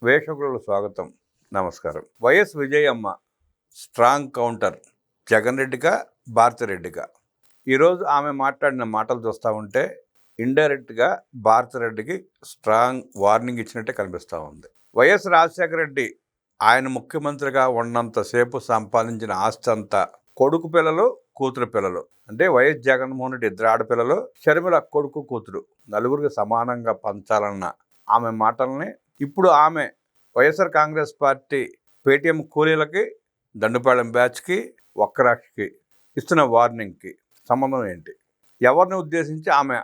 వేషకులకు స్వాగతం. నమస్కారం. YS Vijayamma strong counter Jagan రెడ్డిగా, భారతిరెడ్డిగా. ఈరోజు ఆమె మాట్లాడిన మాటలు చూస్తూ ఉంటే ఇండైరెక్ట్గా భారతిరెడ్డికి స్ట్రాంగ్ వార్నింగ్ ఇచ్చినట్టే కనిపిస్తూ ఉంది. వైఎస్ రాజశేఖర రెడ్డి ఆయన ముఖ్యమంత్రిగా ఉన్నంతసేపు సంపాదించిన ఆస్తి అంతా కొడుకు పిల్లలు, కూతురు పిల్లలు, అంటే వైఎస్ జగన్మోహన్ రెడ్డి ఇద్దరు ఆడపిల్లలు, షర్మిల కొడుకు కూతురు నలుగురికి సమానంగా పంచాలన్న ఆమె మాటల్ని ఇప్పుడు ఆమె వైఎస్ఆర్ కాంగ్రెస్ పార్టీ పేటీఎం కూలీలకి, దండుపాళెం బ్యాచ్కి, ఒక్కరాక్షకి ఇస్తున్న వార్నింగ్కి సంబంధం ఏంటి? ఎవరిని ఉద్దేశించి ఆమె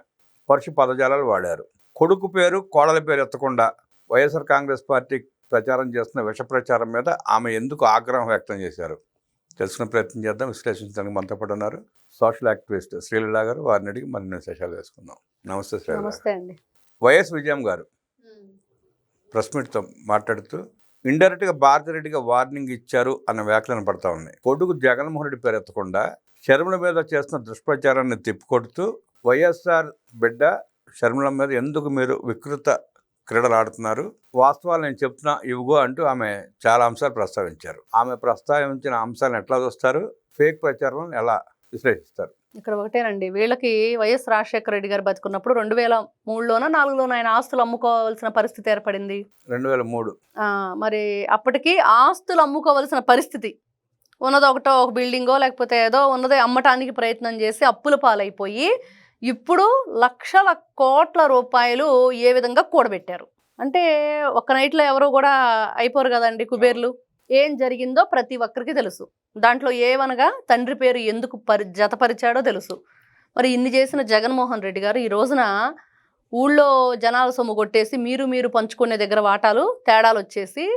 పరుష పదజాలాలు వాడారు? కొడుకు పేరు, కోడల పేరు ఎత్తకుండా వైఎస్ఆర్ కాంగ్రెస్ పార్టీ ప్రచారం చేస్తున్న విష ప్రచారం మీద ఆమె ఎందుకు ఆగ్రహం వ్యక్తం చేశారు? తెలుసుకునే ప్రయత్నం చేద్దాం. విశ్లేషించడానికి మనతో పాటు ఉన్నారు సోషల్ యాక్టివిస్ట్ శ్రీలీల గారు. వారిని అడిగి మరిన్ని విశేషాలు వేసుకుందాం. నమస్తే శ్రీలీల. నమస్తే అండి. వైఎస్ విజయం గారు ప్రెస్ మీట్తో మాట్లాడుతూ ఇండైరెక్ట్గా భారతిరెడ్డిగా వార్నింగ్ ఇచ్చారు అన్న వ్యాఖ్యలను పడతా ఉన్నాయి. కొడుకు జగన్మోహన్ రెడ్డి పేరు ఎత్తకుండా షర్మిల మీద చేస్తున్న దుష్ప్రచారాన్ని తిప్పికొడుతూ వైఎస్ఆర్ బిడ్డ షర్మిల మీద ఎందుకు మీరు వికృత క్రీడలు ఆడుతున్నారు, వాస్తవాలు నేను చెప్తున్నా ఇవిగో అంటూ ఆమె చాలా అంశాలు ప్రస్తావించారు. ఆమె ప్రస్తావించిన అంశాలను ఎట్లా చూస్తారు, ఫేక్ ప్రచారాలను ఎలా విశ్లేషిస్తారు? ఇక్కడ ఒకటేనండి, వీళ్ళకి వైఎస్ రాజశేఖర రెడ్డి గారు బతుకున్నప్పుడు 2003లోనో 2004లోనో ఆయన ఆస్తులు అమ్ముకోవాల్సిన పరిస్థితి ఏర్పడింది. 2003. మరి అప్పటికి ఆస్తులు అమ్ముకోవాల్సిన పరిస్థితి ఉన్నది ఒకటో ఒక బిల్డింగో లేకపోతే ఏదో ఉన్నది అమ్మటానికి ప్రయత్నం చేసి అప్పుల పాలైపోయి ఇప్పుడు లక్షల కోట్ల రూపాయలు ఏ విధంగా కూడబెట్టారు అంటే ఒక్క నైట్లో ఎవరో కూడా అయిపోరు కదండి కుబేర్లు. ఏం జరిగిందో ప్రతి ఒక్కరికి తెలుసు. దాంట్లో ఏవనగా తండ్రి పేరు ఎందుకు జతపరిచాడో తెలుసు. మరి ఇన్ని చేసిన జగన్మోహన్ రెడ్డి గారు ఈ రోజున ఊళ్ళో జనాల సొమ్ము కొట్టేసి మీరు పంచుకునే దగ్గర వాటాలు తేడాలు వచ్చేసి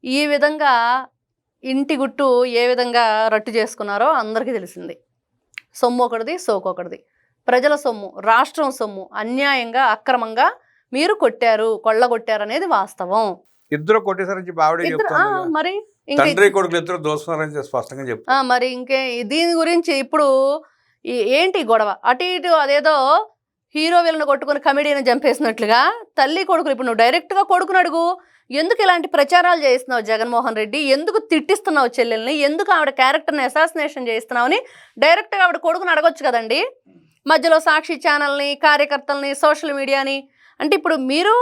ఈ విధంగా ఇంటి గుట్టు ఏ విధంగా రట్టు చేసుకున్నారో అందరికీ తెలిసింది. సొమ్ము ఒకటిది, సోకొకటిది. ప్రజల సొమ్ము, రాష్ట్రం సొమ్ము అన్యాయంగా అక్రమంగా మీరు కొల్లగొట్టారు అనేది వాస్తవం. ఇద్దరు కొట్టేసారని చెప్పి ఆవిడ మరి తండ్రి కొడుకులు ఇద్దరు దోస్తున్నారని స్పష్టంగా చెప్తా. మరి ఇంకే దీని గురించి ఇప్పుడు ఏంటి గొడవ? అటు ఇటు అదేదో హీరో వీళ్ళని కొట్టుకుని కమెడీని చంపేసినట్లుగా తల్లి కొడుకులు. ఇప్పుడు నువ్వు డైరెక్ట్గా కొడుకుని అడుగు, ఎందుకు ఇలాంటి ప్రచారాలు చేస్తున్నావు జగన్మోహన్ రెడ్డి, ఎందుకు తిట్టిస్తున్నావు చెల్లెల్ని, ఎందుకు ఆవిడ క్యారెక్టర్ని అసాసినేషన్ చేస్తున్నావు అని డైరెక్ట్గా ఆవిడ కొడుకుని అడగొచ్చు కదండి. మధ్యలో సాక్షి ఛానల్ని, కార్యకర్తల్ని, సోషల్ మీడియాని. అంటే ఇప్పుడు మీరు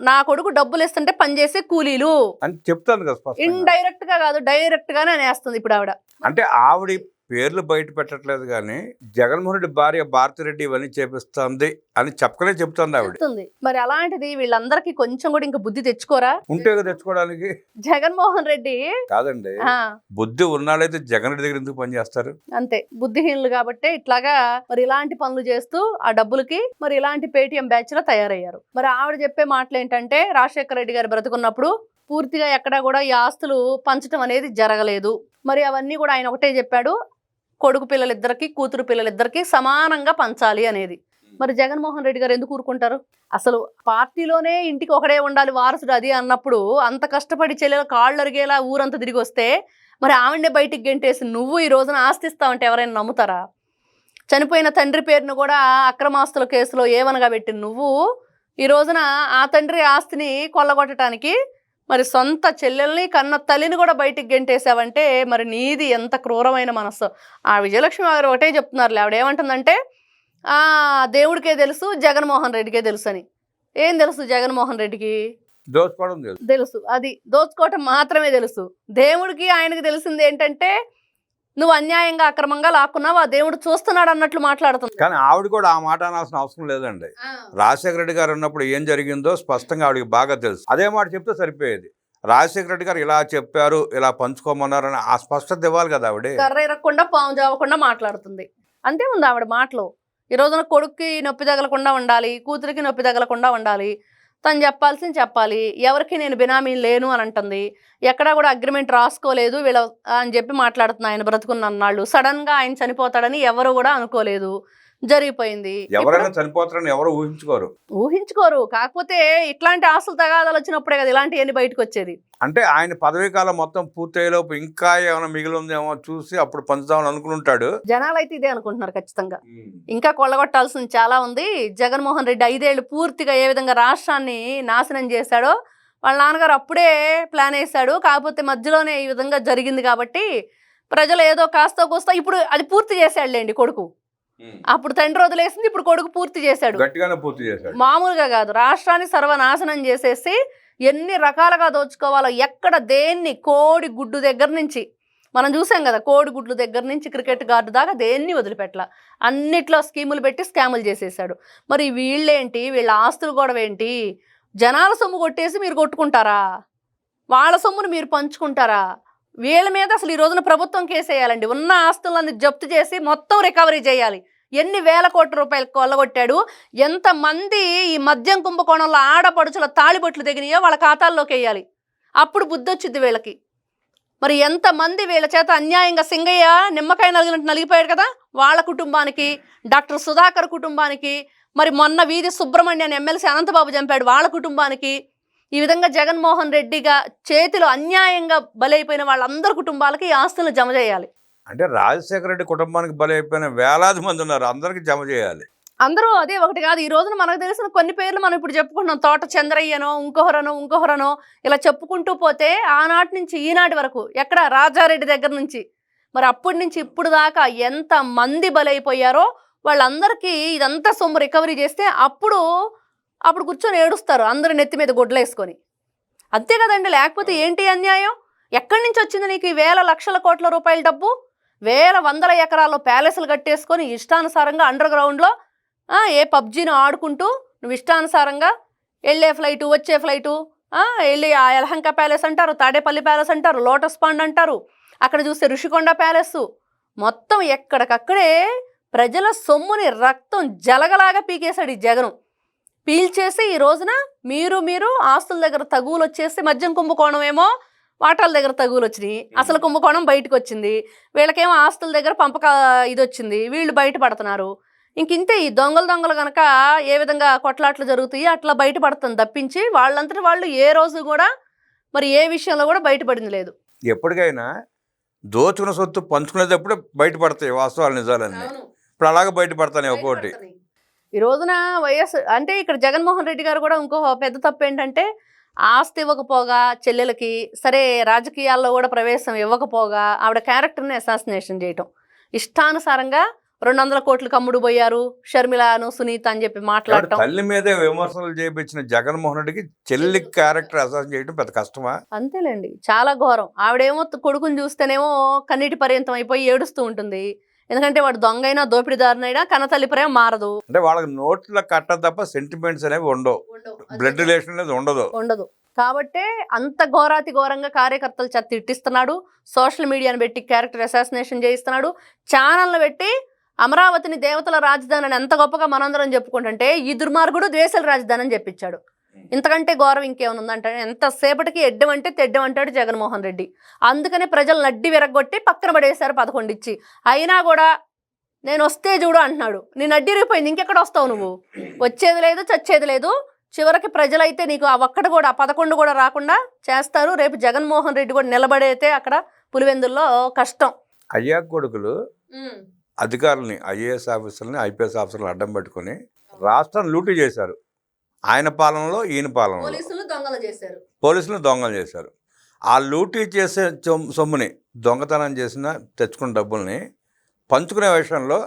నా కొడుకు డబ్బులు ఇస్తుంటే పనిచేసే కూలీలు అని చెప్తాను కదా. ఇండైరెక్ట్ గా కాదు, డైరెక్ట్ గానే అనేస్తుంది ఇప్పుడు ఆవిడ. అంటే ఆవిడ పేర్లు బయట పెట్టట్లేదు కానీ జగన్మోహన్ రెడ్డి భార్య భారతిరెడ్డి ఇవన్నీ చేపిస్తుంది అని చెప్పకనే చెప్తుంది ఆవిడ. మరి అలాంటిది వీళ్ళందరికీ కొంచెం కూడా ఇంకా బుద్ధి తెచ్చుకోరా? ఉంటే తెచ్చుకోవడానికి జగన్మోహన్ రెడ్డి కాదండి, బుద్ధి ఉన్నాళ్ళైతే జగన్ రెడ్డి దగ్గర ఎందుకు పని చేస్తారు? అంతే, బుద్ధిహీనులు కాబట్టే ఇట్లాగా మరి ఇలాంటి పనులు చేస్తూ ఆ డబ్బులకి మరి ఇలాంటి పేటీఎం బ్యాచ్ లో తయారయ్యారు. మరి ఆవిడ చెప్పే మాటలు ఏంటంటే రాజశేఖర రెడ్డి గారు బ్రతుకున్నప్పుడు పూర్తిగా ఎక్కడా కూడా ఈ ఆస్తులు పంచడం అనేది జరగలేదు. మరి అవన్నీ కూడా ఆయన ఒకటే చెప్పాడు, కొడుకు పిల్లలిద్దరికి, కూతురు పిల్లలిద్దరికి సమానంగా పంచాలి అనేది. మరి జగన్మోహన్ రెడ్డి గారు ఎందుకు ఊరుకుంటారు? అసలు పార్టీలోనే ఇంటికి ఒకడే ఉండాలి వారసుడు అది అన్నప్పుడు అంత కష్టపడి చెల్లెలు కాళ్ళు అరిగేలా ఊరంతా తిరిగి వస్తే మరి ఆవిడనే బయటికి గెంటేసి నువ్వు ఈ రోజున ఆస్తిస్తావంటే ఎవరైనా నమ్ముతారా? చనిపోయిన తండ్రి పేరును కూడా అక్రమాస్తుల కేసులో ఏవనగా పెట్టి నువ్వు ఈ రోజున ఆ తండ్రి ఆస్తిని కొల్లగొట్టడానికి మరి సొంత చెల్లెల్ని కన్న తల్లిని కూడా బయటికి గెంటేసావంటే మరి నీది ఎంత క్రూరమైన మనస్సు. ఆ విజయలక్ష్మి గారు ఒకటే చెప్తున్నారు, ఆవిడ ఏమంటుందంటే దేవుడికే తెలుసు, జగన్మోహన్ రెడ్డికే తెలుసు అని. ఏం తెలుసు జగన్మోహన్ రెడ్డికి? దోచుకోవడం తెలుసు, అది దోచుకోవటం మాత్రమే తెలుసు. దేవుడికి ఆయనకి తెలిసింది ఏంటంటే నువ్వు అన్యాయంగా అక్రమంగా లాక్కున్నావు, ఆ దేవుడు చూస్తున్నాడు అన్నట్లు మాట్లాడుతుంది. కానీ ఆవిడ కూడా ఆ మాట అనాల్సిన అవసరం లేదండి. రాజశేఖర రెడ్డి గారు ఉన్నప్పుడు ఏం జరిగిందో స్పష్టంగా ఆవిడకి బాగా తెలుసు. అదే మాట చెప్తే సరిపోయేది. రాజశేఖర రెడ్డి గారు ఇలా చెప్పారు, ఇలా పంచుకోమన్నారు అని ఆ స్పష్టత ఇవ్వాలి కదా. ఆవిడ కర్ర ఇరగకుండా పాము జావకుండా మాట్లాడుతుంది. అంతే ఉంది ఆవిడ మాటలో. ఈ రోజున కొడుక్కి నొప్పి తగలకుండా ఉండాలి, కూతురికి నొప్పి తగలకుండా ఉండాలి, తను చెప్పాల్సింది చెప్పాలి. ఎవరికి నేను బినామీ లేను అని అంటుంది. ఎక్కడా కూడా అగ్రిమెంట్ రాసుకోలేదు వీళ్ళ అని చెప్పి మాట్లాడుతున్నా. ఆయన బ్రతుకున్న అన్నాళ్ళు సడన్గా ఆయన చనిపోతాడని ఎవరు కూడా అనుకోలేదు, జరిగిపోయింది. ఎవరైనా చనిపోతారని ఎవరు ఊహించుకోరు. కాకపోతే ఇట్లాంటి ఆస్తులు తగాదాలు వచ్చినప్పుడే కదా ఇలాంటివన్నీ బయటకు వచ్చేది. అంటే ఆయన పదవీ కాలం మొత్తం పూర్తయ్యేలోపు ఇంకా ఏమైనా మిగిలి ఉందేమో చూసి అప్పుడు పంచుదామని అనుకుంటాడు. జనాలు అయితే ఇదే అనుకుంటున్నారు ఖచ్చితంగా. ఇంకా కొల్లగొట్టాల్సింది చాలా ఉంది. జగన్మోహన్ రెడ్డి 5 ఏళ్ళు పూర్తిగా ఏ విధంగా రాష్ట్రాన్ని నాశనం చేశాడో వాళ్ళ నాన్నగారు అప్పుడే ప్లాన్ వేశాడు. కాకపోతే మధ్యలోనే ఈ విధంగా జరిగింది కాబట్టి ప్రజలు ఏదో కాస్త కోస్తా ఇప్పుడు అది పూర్తి చేశాడులేండి కొడుకు. అప్పుడు తండ్రి వదిలేసింది, ఇప్పుడు కొడుకు పూర్తి చేశాడు. గట్టిగానే పూర్తి చేశాడు. మామూలుగా కాదు, రాష్ట్రాన్ని సర్వనాశనం చేసేసి ఎన్ని రకాలుగా దోచుకోవాలో ఎక్కడ దేన్ని, కోడి గుడ్డు దగ్గర నుంచి మనం చూసాం కదా, కోడి గుడ్లు దగ్గర నుంచి క్రికెట్ గార్డు దాకా దేన్ని వదిలిపెట్టల. అన్నిట్లో స్కీములు పెట్టి స్కాములు చేసేసాడు. మరి వీళ్ళేంటి, వీళ్ళ ఆస్తులు గొడవ ఏంటి? జనాల సొమ్ము కొట్టేసి మీరు కొట్టుకుంటారా? వాళ్ళ సొమ్మును మీరు పంచుకుంటారా? వీళ్ళ మీద అసలు ఈ రోజున ప్రభుత్వం కేసేయాలండి. ఉన్న ఆస్తులన్నీ జప్తు చేసి మొత్తం రికవరీ చేయాలి. ఎన్ని వేల కోట్ల రూపాయలు కొల్లగొట్టాడు, ఎంతమంది ఈ మద్యం కుంభకోణంలో ఆడపడుచుల తాళిబొట్లు దిగినాయో వాళ్ళ ఖాతాల్లోకి వేయాలి. అప్పుడు బుద్ధి వచ్చింది వీళ్ళకి. మరి ఎంతమంది వీళ్ళ చేత అన్యాయంగా సింగయ్య నిమ్మకాయ నలిగినట్టు నలిగిపోయాడు కదా, వాళ్ళ కుటుంబానికి, డాక్టర్ సుధాకర్ కుటుంబానికి, మరి మొన్న వీధి సుబ్రహ్మణ్యాన్ని ఎమ్మెల్సీ అనంతబాబు చంపాడు వాళ్ళ కుటుంబానికి, ఈ విధంగా జగన్మోహన్ రెడ్డిగా చేతిలో అన్యాయంగా బలైపోయిన వాళ్ళందరి కుటుంబాలకి ఈ ఆస్తులను జమ చేయాలి. అంటే రాజశేఖర రెడ్డి కుటుంబానికి బలైపోయిన వేలాది మంది ఉన్నారు, అందరికి జమ చేయాలి. అందరూ అదే ఒకటి కాదు. ఈ రోజున మనకు తెలిసిన కొన్ని పేర్లు మనం ఇప్పుడు చెప్పుకుంటున్నాం. తోట చంద్రయ్యనో ఇంకొహరనో ఇలా చెప్పుకుంటూ పోతే ఆనాటి నుంచి ఈనాటి వరకు ఎక్కడ రాజారెడ్డి దగ్గర నుంచి మరి అప్పటి నుంచి ఇప్పుడు దాకా ఎంత మంది బలైపోయారో వాళ్ళందరికీ ఇదంతా సొమ్ము రికవరీ చేస్తే అప్పుడు కూర్చొని ఏడుస్తారు అందరు నెత్తి మీద గుడ్లేసుకొని. అంతే కదండి, లేకపోతే ఏంటి అన్యాయం? ఎక్కడి నుంచి వచ్చింది నీకు ఈ వేల లక్షల కోట్ల రూపాయల డబ్బు? వేల వందల ఎకరాల్లో ప్యాలెస్లు కట్టేసుకొని ఇష్టానుసారంగా అండర్ గ్రౌండ్లో ఏ పబ్జీని ఆడుకుంటూ నువ్వు ఇష్టానుసారంగా వెళ్ళే ఫ్లైటు వచ్చే ఫ్లైటు వెళ్ళి ఆ యలహంక ప్యాలెస్ అంటారు, తాడేపల్లి ప్యాలెస్ అంటారు, లోటస్ పాండ్ అంటారు, అక్కడ చూస్తే ఋషికొండ ప్యాలెస్, మొత్తం ఎక్కడికక్కడే ప్రజల సొమ్ముని రక్తం జలగలాగా పీకేశాడు ఈ జగను. పీల్చేసి ఈ రోజున మీరు ఆస్తుల దగ్గర తగువులు వచ్చేసి మద్యం కుంభకోణం ఏమో వాటాల దగ్గర తగువులు వచ్చినాయి, అసలు కుంభకోణం బయటకు వచ్చింది, వీళ్ళకేమో ఆస్తుల దగ్గర పంపక ఇది వచ్చింది, వీళ్ళు బయటపడుతున్నారు. ఇంతే ఈ దొంగలు కనుక ఏ విధంగా కొట్లాట్లు జరుగుతాయి అట్లా బయటపడుతుంది తప్పించి వాళ్ళంతటి వాళ్ళు ఏ రోజు కూడా మరి ఏ విషయంలో కూడా బయటపడింది లేదు. ఎప్పటికైనా దోచుకున్న సొత్తు పంచుకునేటప్పుడు బయటపడతాయి వాస్తవాలు నిజాలన్నీ. ఇప్పుడు అలాగే బయటపడతాయి ఒక్కోటి. ఈ రోజున వైఎస్ అంటే ఇక్కడ జగన్మోహన్ రెడ్డి గారు కూడా ఇంకో పెద్ద తప్పు ఏంటంటే ఆస్తి ఇవ్వకపోగా చెల్లెలకి, సరే రాజకీయాల్లో కూడా ప్రవేశం ఇవ్వకపోగా ఆవిడ క్యారెక్టర్ని అసాసినేషన్ చేయటం, ఇష్టానుసారంగా 200 కోట్లు కమ్ముడు పోయారు షర్మిలాను సునీత అని చెప్పి మాట్లాడటం. తల్లి మీదే విమర్శలు చేయించిన జగన్మోహన్ రెడ్డికి చెల్లి క్యారెక్టర్ అసాసినేట్ చేయడం పెద్ద కష్టమా? అంతేలేండి, చాలా ఘోరం. ఆవిడేమో కొడుకుని చూస్తేనేమో కన్నీటి పర్యంతం అయిపోయి ఏడుస్తూ ఉంటుంది. ఎందుకంటే వాడు దొంగైనా దోపిడీదారునైనా కన్నతల్లి ప్రేమ మారదు. అంటే వాళ్ళకి నోట్ల కట్ట తప్ప సెంటిమెంట్స్ అనేవి ఉండవు, బ్లడ్ రిలేషన్ అనేది ఉండదు. కాబట్టే అంత ఘోరాతి ఘోరంగా కార్యకర్తలు చెత్త తిట్టిస్తున్నాడు, సోషల్ మీడియాను పెట్టి క్యారెక్టర్ అసాసినేషన్ చేయిస్తున్నాడు, ఛానల్ను పెట్టి అమరావతిని దేవతల రాజధాని అని ఎంత గొప్పగా మనందరం చెప్పుకుంటుంటే ఈ దుర్మార్గుడు ద్వేషాల రాజధాని అని చెప్పించాడు. ఇంతకంటే గౌరవం ఇంకేమైనా ఉందంటే ఎంతసేపటికి ఎడ్డం అంటే తెడ్డం అంటాడు జగన్మోహన్ రెడ్డి. అందుకనే ప్రజలు నడ్డి విరగొట్టి పక్కన పడేశారు 11 ఇచ్చి. అయినా కూడా నేను వస్తే చూడు అంటున్నాడు. నీ నడ్డి విరిగిపోయింది, ఇంకెక్కడ వస్తావు నువ్వు? వచ్చేది లేదు, చచ్చేది లేదు. చివరికి ప్రజలైతే నీకు ఆ ఒక్కటి కూడా 11 కూడా రాకుండా చేస్తారు. రేపు జగన్మోహన్ రెడ్డి కూడా నిలబడైతే అక్కడ పులివెందుల్లో కష్టం. అయ్యా కొడుకులు అధికారులని, ఐఏఎస్ ఆఫీసర్లని, ఐపీఎస్ ఆఫీసర్లను అడ్డం పెట్టుకుని రాష్ట్రాన్ని లూటీ చేశారు. ఆయన పాలనలో ఈయన పాలనలో పోలీసులు దొంగలు చేశారు. ఆ లూటీ చేసే సొమ్ముని, దొంగతనం చేసిన తెచ్చుకున్న డబ్బుల్ని పంచుకునే విషయంలో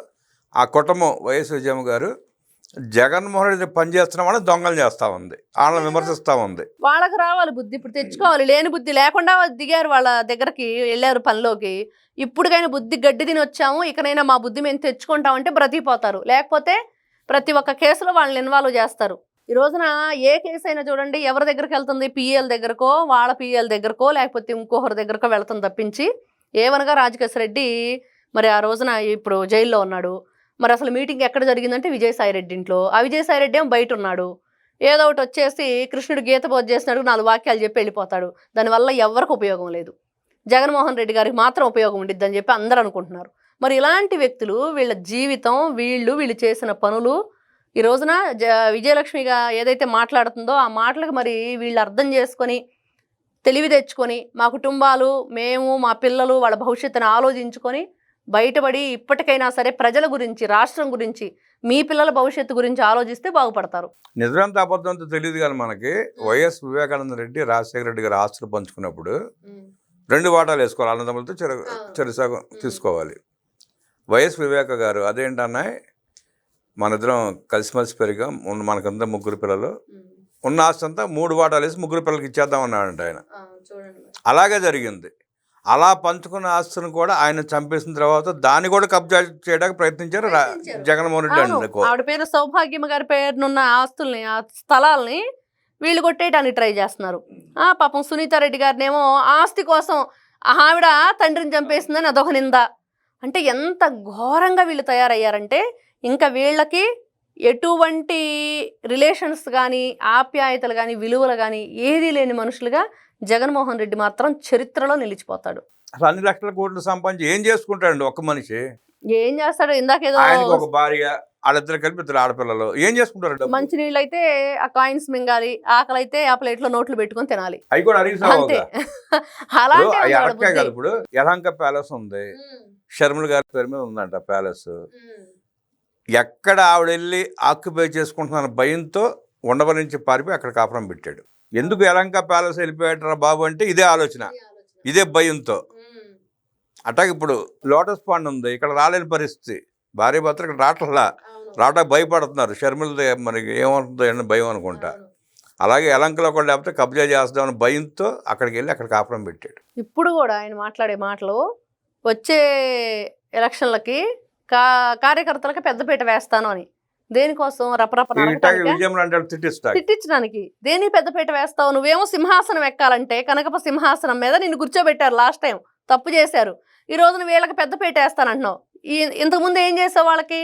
ఆ కుటుంబం వైఎస్ విజయమ్మ గారు జగన్మోహన్ రెడ్డి పనిచేస్తున్న వాళ్ళని దొంగలు చేస్తూ ఉంది, వాళ్ళని విమర్శిస్తూ ఉంది. వాళ్ళకి రావాలి బుద్ధి, ఇప్పుడు తెచ్చుకోవాలి. లేని బుద్ధి లేకుండా దిగారు, వాళ్ళ దగ్గరికి వెళ్ళారు పనిలోకి. ఇప్పుడుకైనా బుద్ధి గడ్డి తిని వచ్చాము, ఇకనైనా మా బుద్ధి మేము తెచ్చుకుంటామంటే బ్రతికిపోతారు. లేకపోతే ప్రతి ఒక్క కేసులో వాళ్ళని ఇన్వాల్వ్ చేస్తారు. ఈ రోజున ఏ కేసు అయినా చూడండి ఎవరి దగ్గరికి వెళ్తుంది, పిఎల్ దగ్గరకో వాళ్ళ పిఎల్ దగ్గరకో లేకపోతే ఇంకొకరి దగ్గరకో వెళ్తుంది తప్పించి ఏవనగా రాజకేశ్ రెడ్డి మరి ఆ రోజున ఇప్పుడు జైల్లో ఉన్నాడు. మరి అసలు మీటింగ్ ఎక్కడ జరిగిందంటే విజయసాయిరెడ్డి ఇంట్లో. ఆ విజయసాయిరెడ్డి ఏమో బయట ఉన్నాడు. ఏదో ఒకటి వచ్చేసి కృష్ణుడు గీత బోధ చేసినాడు 4 వాక్యాలు చెప్పి వెళ్ళిపోతాడు. దానివల్ల ఎవరికి ఉపయోగం లేదు, జగన్మోహన్ రెడ్డి గారికి మాత్రం ఉపయోగం ఉండిద్ది అని చెప్పి అందరూ అనుకుంటున్నారు. మరి ఇలాంటి వ్యక్తులు, వీళ్ళ జీవితం, వీళ్ళు చేసిన పనులు ఈ రోజున విజయలక్ష్మిగా ఏదైతే మాట్లాడుతుందో ఆ మాటలకు మరి వీళ్ళు అర్థం చేసుకొని తెలివి తెచ్చుకొని మా కుటుంబాలు, మేము, మా పిల్లలు, వాళ్ళ భవిష్యత్తును ఆలోచించుకొని బయటపడి ఇప్పటికైనా సరే ప్రజల గురించి, రాష్ట్రం గురించి, మీ పిల్లల భవిష్యత్తు గురించి ఆలోచిస్తే బాగుపడతారు. నిజమంత అబద్ధంతో తెలియదు కానీ మనకి వైఎస్ వివేకానంద రెడ్డి రాజశేఖర రెడ్డి గారు ఆస్తులు పంచుకున్నప్పుడు 2 వాటాలు వేసుకోవాలి. అన్నదమ్ములతో చెరుసగం తీసుకోవాలి. వైఎస్ వివేక గారు అదేంటన్నా మన ఇద్దరం కలిసిమెలిసి పెరిగాం, మనకంతా 3 పిల్లలు, ఉన్న ఆస్తి అంతా 3 వాటాలు వేసి 3 పిల్లలకి ఇచ్చేద్దాం అన్నాడంట ఆయన. అలాగే జరిగింది. అలా పంచుకున్న ఆస్తులను కూడా ఆయన చంపేసిన తర్వాత దాన్ని కూడా కబ్జా చేయడానికి ప్రయత్నించారు జగన్మోహన్ రెడ్డి అనుకో. ఆవిడ పేరు సౌభాగ్యమ్మ గారి పేరునున్న ఆస్తుల్ని, ఆ స్థలాల్ని వీళ్ళు కొట్టేయడానికి ట్రై చేస్తున్నారు. పాపం సునీతారెడ్డి గారినేమో ఆస్తి కోసం ఆవిడ తండ్రిని చంపేసిందని అదొక నింద. అంటే ఎంత ఘోరంగా వీళ్ళు తయారయ్యారంటే ఇంకా వీళ్ళకి ఎటువంటి రిలేషన్స్ కానీ, ఆప్యాయతలు కానీ, విలువలు కానీ ఏదీ లేని మనుషులుగా జగన్మోహన్ రెడ్డి మాత్రం చరిత్రలో నిలిచిపోతాడు. అసలు అన్ని లక్షల కోట్లు సంపాదించి ఏం చేసుకుంటాడండి ఒక్క మనిషి? ఏం చేస్తాడు? ఇందాకేదో ఆయనకు ఒక భార్య, వాళ్ళిద్దరు కలిపి 2 ఆడపిల్లలు, ఏం చేసుకుంటారు? మంచి నీళ్ళు అయితే ఆ కాయిన్స్ మింగాలి, ఆకలి అయితే ఆ ప్లేట్ లో నోట్లు పెట్టుకొని తినాలి, అవి కూడా అంతే. అలాంటి కాదు. ఇప్పుడు యలహంక ప్యాలెస్ ఉంది, షర్మిల గారి పేరు మీద ఉందంట ప్యాలెస్. ఎక్కడ ఆవిడ వెళ్ళి ఆక్యుపై చేసుకుంటున్న భయంతో ఉండవల నుంచి పారిపోయి అక్కడ కాపురం పెట్టాడు. ఎందుకు యలహంక ప్యాలెస్ వెళ్ళిపోయాడరా బాబు అంటే ఇదే ఆలోచన, ఇదే భయంతో. అట్లాగే ఇప్పుడు లోటస్ పాండ్ ఉంది, ఇక్కడ రాలేని పరిస్థితి, భార్య భర్త ఇక్కడ రావడానికి భయపడుతున్నారు. షర్మిల మనకి ఏమవుతుందో అని భయం అనుకుంటా. అలాగే యలహంకలో కూడా లేకపోతే కబ్జా చేస్తామని భయంతో అక్కడికి వెళ్ళి అక్కడ కాపురం పెట్టాడు. ఇప్పుడు కూడా ఆయన మాట్లాడే మాటలు వచ్చే ఎలక్షన్లకి కార్యకర్తలకి పెద్దపీట వేస్తాను అని, దేనికోసం? తిట్టించడానికి. దేనికి పెద్దపీట వేస్తావు? నువ్వేమో సింహాసనం ఎక్కాలంటే కనకప సింహాసనం మీద నిన్ను కూర్చోబెట్టారు లాస్ట్ టైం, తప్పు చేశారు. ఈ రోజు నువ్వు వీళ్ళకి పెద్దపీట వేస్తానంటున్నావు. ఇంతకుముందు ఏం చేసావు వాళ్ళకి?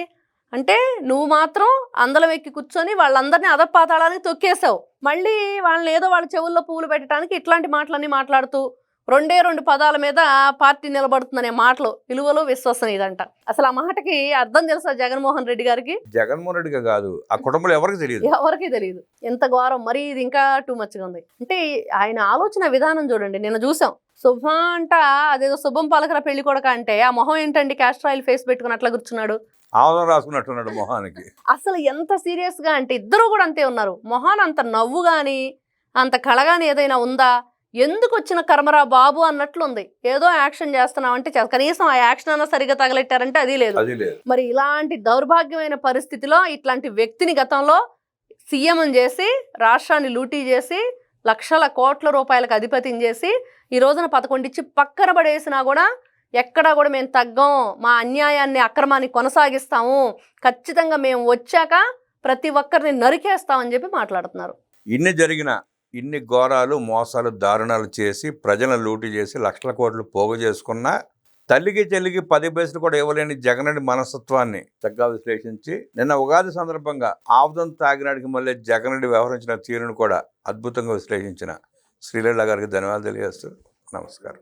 అంటే నువ్వు మాత్రం అందలం ఎక్కి కూర్చొని వాళ్ళందరినీ అధపాతాళానికి తొక్కేసావు. మళ్ళీ వాళ్ళని ఏదో వాళ్ళ చెవుల్లో పువ్వులు పెట్టడానికి ఇట్లాంటి మాటలన్నీ మాట్లాడుతూ 2 పదాల మీద పార్టీ నిలబడుతుందనే మాటలు విలువలు విశ్వసనీయదంట. అసలు ఆ మాటకి అర్థం తెలుసా జగన్మోహన్ రెడ్డి గారికి? జగన్మోహన్ రెడ్డిగా కాదు, ఆ కుటుంబంలో ఎవరికి తెలియదు. ఎంత ఘోరం! మరి ఇది ఇంకా టూ మచ్గా ఉంది. అంటే ఆయన ఆలోచన విధానం చూడండి. నిన్న చూసాం, శుభం అంట అదేదో శుభం పలకర పెళ్లి కొడక అంటే ఆ మొహం ఏంటండి క్యాస్టర్ ఆయిల్ ఫేస్ పెట్టుకుని అట్లా కూర్చున్నాడు, ఆవదం రాసుకున్నట్టున్నాడు మొహానికి. అసలు ఎంత సీరియస్ గా అంటే ఇద్దరు కూడా అంతే ఉన్నారు. మొహాన్ అంత నవ్వు గాని అంత కళ గాని ఏదైనా ఉందా? ఎందుకు వచ్చిన కర్మరా బాబు అన్నట్లుంది. ఏదో యాక్షన్ చేస్తున్నామంటే కనీసం ఆ యాక్షన్ అన్నా సరిగా తగలెట్టారంటే అది లేదు. మరి ఇలాంటి దౌర్భాగ్యమైన పరిస్థితిలో ఇట్లాంటి వ్యక్తిని గతంలో సీఎం చేసి రాష్ట్రాన్ని లూటీ చేసి లక్షల కోట్ల రూపాయలకు అధిపతిని చేసి ఈ రోజున 11 ఇచ్చి పక్కన పడేసినా కూడా ఎక్కడా కూడా మేము తగ్గం, మా అన్యాయాన్ని అక్రమాన్ని కొనసాగిస్తాము, ఖచ్చితంగా మేము వచ్చాక ప్రతి ఒక్కరిని నరికేస్తామని చెప్పి మాట్లాడుతున్నారు. ఇన్ని ఘోరాలు, మోసాలు, దారుణాలు చేసి ప్రజలను లూటీ చేసి లక్షల కోట్లు పోగు చేసుకున్న తల్లికి చెల్లికి 10 పైసలు కూడా ఇవ్వలేని జగన్ మనస్తత్వాన్ని చక్కగా విశ్లేషించి నిన్న ఉగాది సందర్భంగా ఆవుదం తాగినాడికి మళ్ళీ జగన్ వ్యవహరించిన తీరును కూడా అద్భుతంగా విశ్లేషించిన శ్రీలీల గారికి ధన్యవాదాలు తెలియజేస్తూ నమస్కారం.